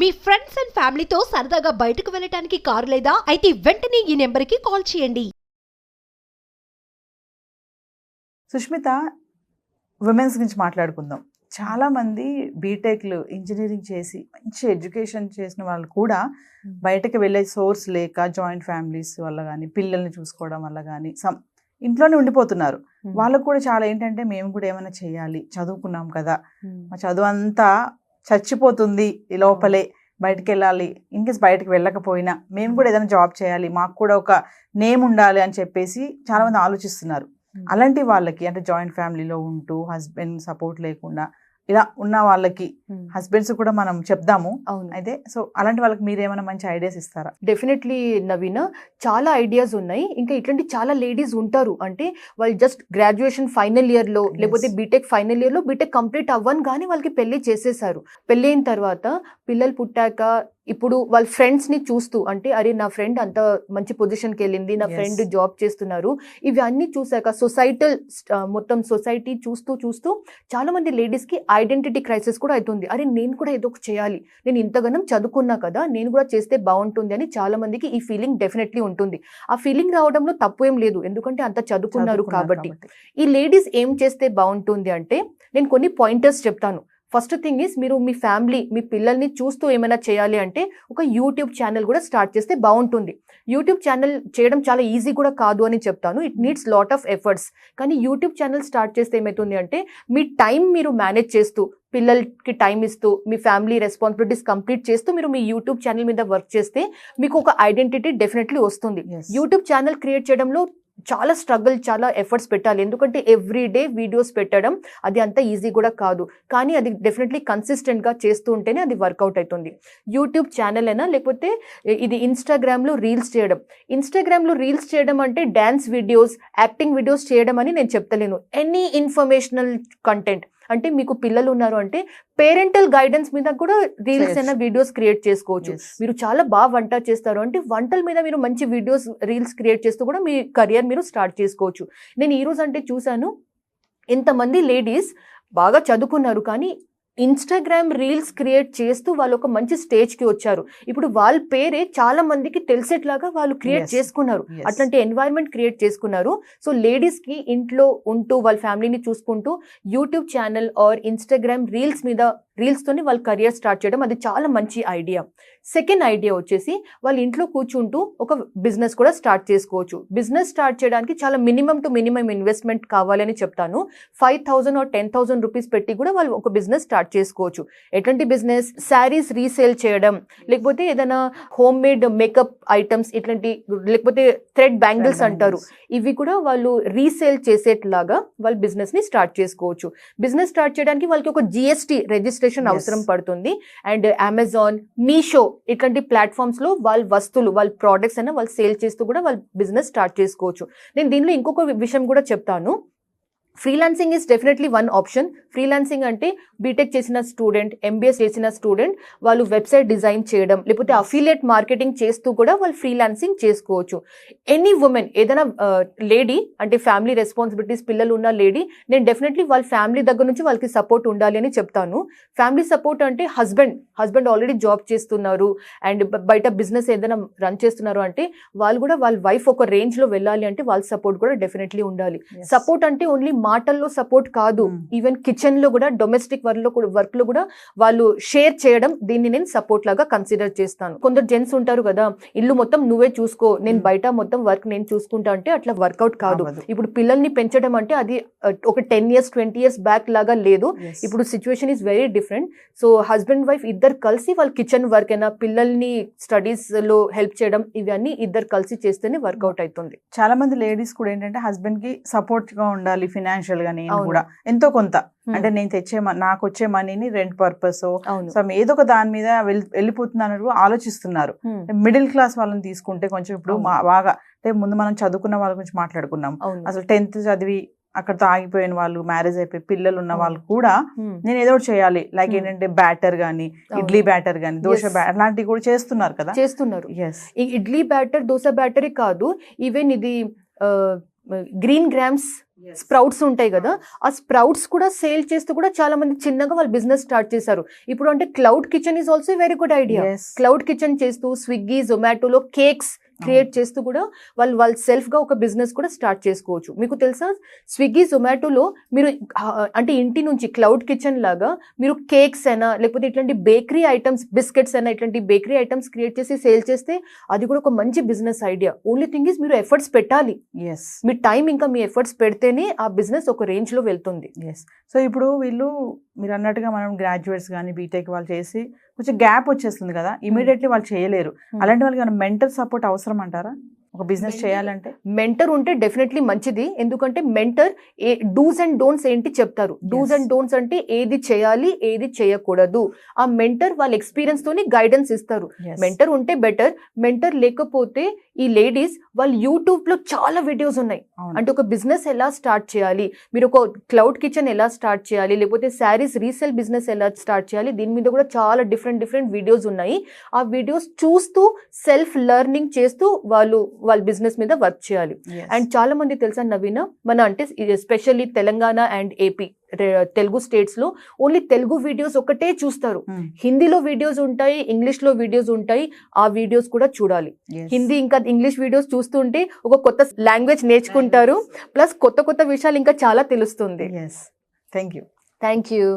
Me friends and ఫ్యామిలీతో సరదాగా బయటకు వెళ్ళటానికి కారు లేదా అయితే వెంటనే ఈ నెంబర్కి కాల్ చేయండి. సుష్మిత, ఉమెన్స్ గురించి మాట్లాడుకుందాం. చాలామంది బీటెక్లు ఇంజనీరింగ్ చేసి మంచి ఎడ్యుకేషన్ చేసిన వాళ్ళు కూడా బయటకు వెళ్ళే సోర్స్ లేక జాయింట్ ఫ్యామిలీస్ వల్ల కానీ పిల్లల్ని చూసుకోవడం వల్ల కానీ ఇంట్లోనే ఉండిపోతున్నారు. వాళ్ళకు కూడా చాలా ఏంటంటే మేము కూడా ఏమైనా చేయాలి, చదువుకున్నాం కదా, మా చదువు అంతా చచ్చిపోతుంది ఈ లోపలే, బయటకు వెళ్ళాలి, ఇన్కేస్ బయటకు వెళ్ళకపోయినా మేము కూడా ఏదైనా జాబ్ చేయాలి, మాకు కూడా ఒక నేమ్ ఉండాలి అని చెప్పేసి చాలామంది ఆలోచిస్తున్నారు. అలాంటి వాళ్ళకి అంటే జాయింట్ ఫ్యామిలీలో ఉంటూ హస్బెండ్ సపోర్ట్ లేకుండా ఇలా ఉన్న వాళ్ళకి హస్బెండ్స్ కూడా మనం చెప్దాము. అయితే సో అలాంటి వాళ్ళకి మీరు ఏమైనా మంచి ఐడియాస్ ఇస్తారా? డెఫినెట్లీ నవీన, చాలా ఐడియాస్ ఉన్నాయి. ఇంకా ఇట్లాంటి చాలా లేడీస్ ఉంటారు, అంటే వాళ్ళు జస్ట్ గ్రాడ్యుయేషన్ ఫైనల్ ఇయర్ లో లేకపోతే బీటెక్ ఫైనల్ ఇయర్ లో బీటెక్ కంప్లీట్ అవ్వను కానీ వాళ్ళకి పెళ్లి చేసేసారు. పెళ్లి అయిన తర్వాత పిల్లలు పుట్టాక ఇప్పుడు వాళ్ళ ఫ్రెండ్స్ ని చూస్తూ, అంటే అరే నా ఫ్రెండ్ అంత మంచి పొజిషన్కి వెళ్ళింది, నా ఫ్రెండ్ జాబ్ చేస్తున్నారు, ఇవి అన్ని చూసాక మొత్తం సొసైటీ చూస్తూ చాలా మంది లేడీస్ కి ఐడెంటిటీ క్రైసిస్ కూడా అవుతుంది. అరే నేను కూడా ఏదో ఒక చేయాలి, నేను ఇంతగానం చదువుకున్నా కదా, నేను కూడా చేస్తే బాగుంటుంది అని చాలా మందికి ఈ ఫీలింగ్ డెఫినెట్లీ ఉంటుంది. ఆ ఫీలింగ్ రావడంలో తప్పు ఏం లేదు, ఎందుకంటే అంత చదువుకున్నారు కాబట్టి. ఈ లేడీస్ ఏం చేస్తే బాగుంటుంది అంటే నేను కొన్ని పాయింటర్స్ చెప్తాను. ఫస్ట్ థింగ్ ఈస్, మీరు మీ ఫ్యామిలీ మీ పిల్లల్ని చూస్తూ ఏమైనా చేయాలి అంటే ఒక యూట్యూబ్ ఛానల్ కూడా స్టార్ట్ చేస్తే బాగుంటుంది. యూట్యూబ్ ఛానల్ చేయడం చాలా ఈజీ కూడా కాదు అని చెప్తాను, it needs lot of efforts. కానీ యూట్యూబ్ ఛానల్ స్టార్ట్ చేస్తే ఏమవుతుంది అంటే మీ టైం మీరు మేనేజ్ చేస్తూ, పిల్లలకి టైం ఇస్తూ, మీ ఫ్యామిలీ రెస్పాన్సిబిలిటీస్ కంప్లీట్ చేస్తూ మీరు మీ యూట్యూబ్ ఛానల్ మీద వర్క్ చేస్తే మీకు ఒక ఐడెంటిటీ డెఫినెట్లీ వస్తుంది. యూట్యూబ్ ఛానల్ క్రియేట్ చేయడంలో చాలా స్ట్రగుల్, చాలా ఎఫర్ట్స్ పెట్టాలి, ఎందుకంటే ఎవ్రీ డే వీడియోస్ పెట్టడం అది అంత ఈజీ కూడా కాదు. కానీ అది డెఫినెట్లీ కన్సిస్టెంట్గా చేస్తూ ఉంటేనే అది వర్కౌట్ అవుతుంది. యూట్యూబ్ ఛానల్ అయినా లేకపోతే ఇది ఇన్స్టాగ్రామ్లో రీల్స్ చేయడం అంటే డ్యాన్స్ వీడియోస్, యాక్టింగ్ వీడియోస్ చేయడం అని నేను చెప్తలేను. ఎనీ ఇన్ఫర్మేషనల్ కంటెంట్, అంటే మీకు పిల్లలు ఉన్నారు అంటే పేరెంటల్ గైడెన్స్ మీద కూడా రీల్స్ అయినా వీడియోస్ క్రియేట్ చేసుకోవచ్చు. మీరు చాలా బాగా వంట చేస్తారు అంటే వంటల మీద మీరు మంచి వీడియోస్ రీల్స్ క్రియేట్ చేస్తూ కూడా మీ కెరియర్ మీరు స్టార్ట్ చేసుకోవచ్చు. నేను ఈరోజు అంటే చూశాను, ఇంతమంది లేడీస్ బాగా చదువుకున్నారు కానీ ఇన్స్టాగ్రామ్ రీల్స్ క్రియేట్ చేస్తూ వాళ్ళు ఒక మంచి స్టేజ్కి వచ్చారు. ఇప్పుడు వాళ్ళ పేరే చాలా మందికి తెలిసేట్లాగా వాళ్ళు క్రియేట్ చేసుకున్నారు, అట్లాంటి ఎన్వైరన్మెంట్ క్రియేట్ చేసుకున్నారు. సో లేడీస్కి ఇంట్లో ఉంటూ వాళ్ళ ఫ్యామిలీని చూసుకుంటూ యూట్యూబ్ ఛానల్ ఆర్ ఇన్స్టాగ్రామ్ రీల్స్తోని వాళ్ళ కెరియర్ స్టార్ట్ చేయడం అది చాలా మంచి ఐడియా. సెకండ్ ఐడియా వచ్చేసి వాళ్ళు ఇంట్లో కూర్చుంటూ ఒక బిజినెస్ కూడా స్టార్ట్ చేసుకోవచ్చు. బిజినెస్ స్టార్ట్ చేయడానికి చాలా మినిమం టు మినిమం ఇన్వెస్ట్మెంట్ కావాలని చెప్తాను. 5,000 or 10,000 రూపీస్ పెట్టి కూడా వాళ్ళు ఒక బిజినెస్ స్టార్ట్ చేసుకోవచ్చు. ఎటువంటి బిజినెస్? శారీస్ రీసేల్ చేయడం, లేకపోతే ఏదైనా హోమ్ మేడ్ మేకప్ ఐటమ్స్ ఇట్లాంటి, లేకపోతే థ్రెడ్ బ్యాంగిల్స్ అంటారు, ఇవి కూడా వాళ్ళు రీసేల్ చేసేట్లాగా వాళ్ళు బిజినెస్ ని స్టార్ట్ చేసుకోవచ్చు. బిజినెస్ స్టార్ట్ చేయడానికి వాళ్ళకి ఒక జిఎస్టీ రిజిస్ట్రేషన్ అవసరం పడుతుంది. అండ్ అమెజాన్, మీషో ఇట్లాంటి ప్లాట్ఫామ్స్ లో వాళ్ళ వస్తువులు, వాళ్ళ ప్రోడక్ట్స్ అయినా వాళ్ళు సేల్ చేస్తూ కూడా వాళ్ళు బిజినెస్ స్టార్ట్ చేసుకోవచ్చు. నేను దీనిలో ఇంకొక విషయం కూడా చెప్తాను. Freelancing is definitely one option. Freelancing అంటే బీటెక్ చేసిన స్టూడెంట్, ఎంబీఎస్ చేసిన స్టూడెంట్ వాళ్ళు వెబ్సైట్ డిజైన్ చేయడం, లేకపోతే అఫిలియేట్ మార్కెటింగ్ చేస్తూ కూడా వాళ్ళు ఫ్రీలాన్సింగ్ చేసుకోవచ్చు. ఎనీ ఉమెన్, ఏదైనా లేడీ అంటే ఫ్యామిలీ రెస్పాన్సిబిలిటీస్ పిల్లలు ఉన్న లేడీ, నేను డెఫినెట్లీ వాళ్ళ ఫ్యామిలీ దగ్గర నుంచి వాళ్ళకి సపోర్ట్ ఉండాలి అని చెప్తాను. ఫ్యామిలీ సపోర్ట్ అంటే హస్బెండ్ ఆల్రెడీ జాబ్ చేస్తున్నారు అండ్ బయట బిజినెస్ ఏదైనా రన్ చేస్తున్నారు అంటే వాళ్ళు కూడా వాళ్ళ వైఫ్ ఒక రేంజ్ లో వెళ్ళాలి అంటే వాళ్ళ సపోర్ట్ కూడా డెఫినెట్లీ ఉండాలి. సపోర్ట్ అంటే ఓన్లీ మాటల్లో సపోర్ట్ కాదు, ఈవెన్ కిచెన్ లో కూడా, డొమెస్టిక్ వర్క్ లో కూడా వాళ్ళు షేర్ చేయడం, దీన్ని నేను సపోర్ట్ లాగా కన్సిడర్ చేస్తాను. కొందరు జెంట్స్ ఉంటారు కదా, ఇల్లు మొత్తం నువ్వే చూసుకో, నేను బయట మొత్తం వర్క్ నేను చూసుకుంటా అంటే అట్లా వర్కౌట్ కాదు. ఇప్పుడు పిల్లల్ని పెంచడం అంటే అది ఒక 10 years 20 years బ్యాక్ లాగా లేదు. ఇప్పుడు situation is very different. So husband wife ఇద్దరు కలిసి వాళ్ళ కిచెన్ వర్క్ అయినా, పిల్లల్ని స్టడీస్ లో హెల్ప్ చేయడం, ఇవన్నీ ఇద్దరు కలిసి చేస్తేనే వర్కౌట్ అవుతుంది. చాలా మంది లేడీస్ కూడా ఏంటంటే హస్బెండ్ కి సపోర్ట్ గా ఉండాలి ఫినాన్షియల్ గా, నేను కూడా ఎంతో కొంత అంటే నేను నాకు వచ్చే మనీని రెంట్ పర్పస్ సో ఏదో ఒక దాని మీద వెళ్ళిపోతున్నాను ఆలోచిస్తున్నారు. మిడిల్ క్లాస్ వాళ్ళని తీసుకుంటే కొంచెం ఇప్పుడు బాగా అంటే ముందు మనం చదువుకున్న వాళ్ళ గురించి మాట్లాడుకున్నాం. అసలు 10th చదివి అక్కడతో ఆగిపోయిన వాళ్ళు, మ్యారేజ్ అయిపోయి పిల్లలు ఉన్న వాళ్ళు కూడా నేను ఏదో ఒకటి చేయాలి, లైక్ ఏంటంటే బ్యాటర్ గానీ, ఇడ్లీ బ్యాటర్ గానీ, దోశ బ్యాటర్ అలాంటివి కూడా చేస్తున్నారు కదా. చేస్తున్నారు. ఈ ఇడ్లీ బ్యాటర్, దోశ బ్యాటరీ కాదు, ఈవెన్ ఇది గ్రీన్ గ్రామ్స్ స్ప్రౌట్స్ ఉంటాయి కదా, ఆ స్ప్రౌట్స్ కూడా సేల్ చేస్తూ కూడా చాలా మంది చిన్నగా వాళ్ళు బిజినెస్ స్టార్ట్ చేశారు. ఇప్పుడు అంటే cloud kitchen is also very good idea. Yes. Cloud kitchen చేస్తూ స్విగ్గీ జొమాటోలో కేక్స్ క్రియేట్ చేస్తూ కూడా వాళ్ళు సెల్ఫ్ గా ఒక బిజినెస్ కూడా స్టార్ట్ చేసుకోవచ్చు. మీకు తెలుసా స్విగ్గీ జొమాటోలో మీరు అంటే ఇంటి నుంచి క్లౌడ్ కిచెన్ లాగా మీరు కేక్స్ అయినా లేకపోతే ఇట్లాంటి బేకరీ ఐటమ్స్ బిస్కెట్స్ అయినా ఇట్లాంటి బేకరీ ఐటమ్స్ క్రియేట్ చేసి సేల్ చేస్తే అది కూడా ఒక మంచి business idea. Only thing is మీరు ఎఫర్ట్స్ పెట్టాలి. ఎస్ మీ టైం ఇంకా మీ ఎఫర్ట్స్ పెడితేనే ఆ బిజినెస్ ఒక రేంజ్ లో వెళ్తుంది. ఎస్. సో ఇప్పుడు వీళ్ళు మీరు అన్నట్టుగా మనం గ్రాడ్యుయేట్స్ కానీ బీటెక్ వాళ్ళు చేసి కొంచెం గ్యాప్ వచ్చేస్తుంది కదా, ఇమీడియట్లీ వాళ్ళు చేయలేరు. అలాంటి వాళ్ళకి ఏమైనా మెంటల్ సపోర్ట్ అవసరం అంటారా ఒక బిజినెస్ చేయాలంటే? మెంటర్ ఉంటే డెఫినెట్లీ మంచిది. ఎందుకంటే మెంటర్ డూస్ అండ్ డోంట్స్ ఏంటి చెప్తారు. డూస్ అండ్ డోంట్స్ అంటే ఏది చేయాలి ఏది చేయకూడదు. ఆ మెంటర్ వాళ్ళ ఎక్స్పీరియన్స్ తోని గైడెన్స్ ఇస్తారు. Yes. మెంటర్ ఉంటే బెటర్. మెంటర్ లేకపోతే ఈ లేడీస్ వాళ్ళు యూట్యూబ్ లో చాలా వీడియోస్ ఉన్నాయి. అవును. అంటే ఒక బిజినెస్ ఎలా స్టార్ట్ చేయాలి, మీరు ఒక క్లౌడ్ కిచెన్ ఎలా స్టార్ట్ చేయాలి, లేకపోతే శారీస్ రీసేల్ బిజినెస్ ఎలా స్టార్ట్ చేయాలి, దీని మీద కూడా చాలా డిఫరెంట్ వీడియోస్ ఉన్నాయి. ఆ వీడియోస్ చూస్తూ సెల్ఫ్ లెర్నింగ్ చేస్తూ వాళ్ళ బిజినెస్ మీద వర్క్ చేయాలి. Yes. అండ్ చాలా మంది తెలుసా నవీన, మన అంటే especially Telangana and AP Telugu states లో ఓన్లీ తెలుగు వీడియోస్ ఒకటే చూస్తారు. Hmm. హిందీలో వీడియోస్ ఉంటాయి, ఇంగ్లీష్ లో వీడియోస్ ఉంటాయి. ఆ వీడియోస్ కూడా చూడాలి. Yes. హిందీ ఇంకా ఇంగ్లీష్ వీడియోస్ చూస్తుంటే ఒక కొత్త లాంగ్వేజ్ నేర్చుకుంటారు, ప్లస్ కొత్త విషయాలు ఇంకా చాలా తెలుస్తుంది. Yes. Thank you. Thank you.